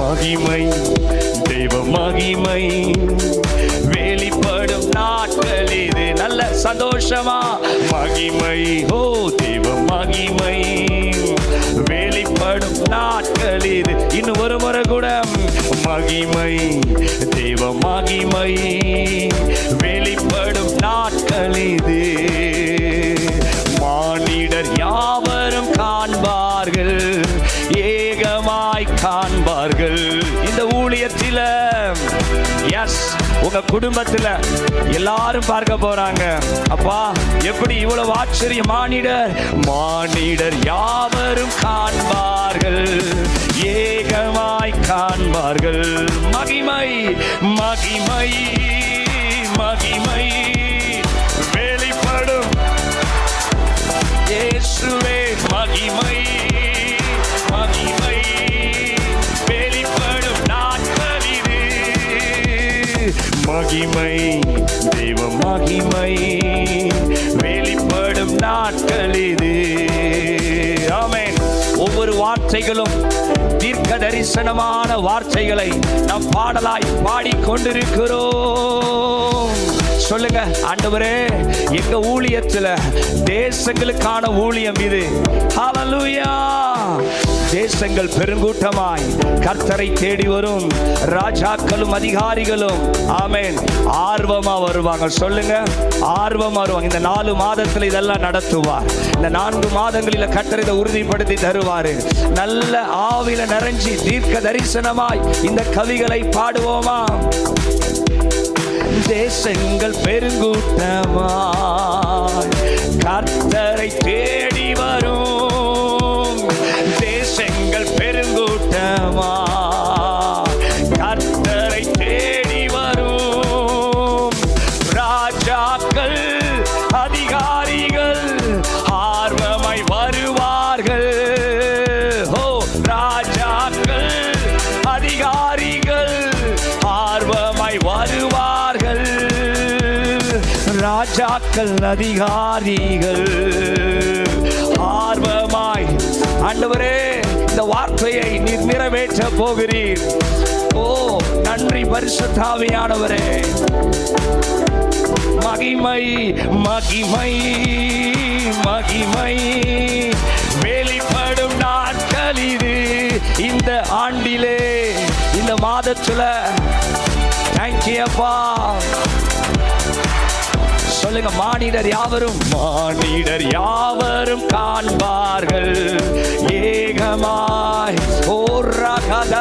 மகிமை தெய்வ மகிமை வெளிப்படும் நாட்கள் இது. நல்ல சந்தோஷமா மகிமை, ஓ தெய்வ மகிமை வெளிப்படும் நாட்கள் இது. இன்னும் ஒரு முறை கூட மகிமை தெய்வ மகிமை வெளிப்படும் நாட்கள் இது. மானிடர் யாவரும் காண்பார்கள், ஏகமாய் காண்பார்கள். இந்த ஊழியத்தில் எஸ் உங்க குடும்பத்துல எல்லாரும் பார்க்க போறாங்க. அப்பா எப்படி இவ்வளவு ஆச்சரியம்! மானிடர் யாவரும் காண்பார்கள், ஏகமாய் காண்பார்கள். மகிமை மகிமை மகிமை வெளிப்படும் இயேசுவே. மகிமை மகிமை வெளிப்படும் நாட்கள் இது. மகிமை தெய்வ மகிமை வெளிப்படும் நாட்கள் இது. ஆமென். ஒவ்வொரு வார்த்தைகளும் தீர்க்க தரிசனமான வார்த்தைகளை நாம் பாடலாய் பாடிக்கொண்டிருக்கிறோம். சொல்லுங்க, ஆண்டவரே எங்க ஊழியத்துல தேசங்களுக்கான ஊழியம் இது. ஹல்லேலூயா. தேசங்கள் பெருங்கூட்டமாய் கர்த்தரை தேடி வரும் ராஜாக்களும் அதிகாரிகளும் ஆமென் ஆர்வமா வருவாங்க. சொல்லுங்க, ஆர்வமா வருவாங்க. இந்த 4 மாதத்துல இதெல்லாம் நடத்துவார். இந்த 4 மாதங்களில் கர்த்தரை இதை உறுதிப்படுத்தி தருவாரு. நல்ல ஆவில நிறைஞ்சி தீர்க்க தரிசனமாய் இந்த கவிகளை பாடுவோமா? தேசங்கள் பெருங்கூட்டமாய் கர்த்தரை தேடி வரும். தேசங்கள் பெருங்கூட்டமாய் கர்த்தரை தேடி வரும். ராஜாக்கள் அதிகாரிகள் ஆர்வமாய் வருவார்கள். ஓ ராஜாக்கள் அதிகாரிகள் ஆர்வமாய் வருவார்கள். ராஜாக்கள் அதிகாரிகள் ஆர்வமாய். ஆண்டவரே இந்த வார்த்தையை நீர் நிறைவேற்ற போகிறீர். ஓ நன்றி பரிசுத்த ஆவியானவரே. மகிமை மகிமை மகிமை வெளிப்படும் நாட்கள் இது. இந்த ஆண்டிலே இந்த மாதத்துல தேங்க்யூ அப்பா. சொல்லுங்க, மானிடர் யாவரும் காண்பார்கள், ஏகமாய். ஓ ரகத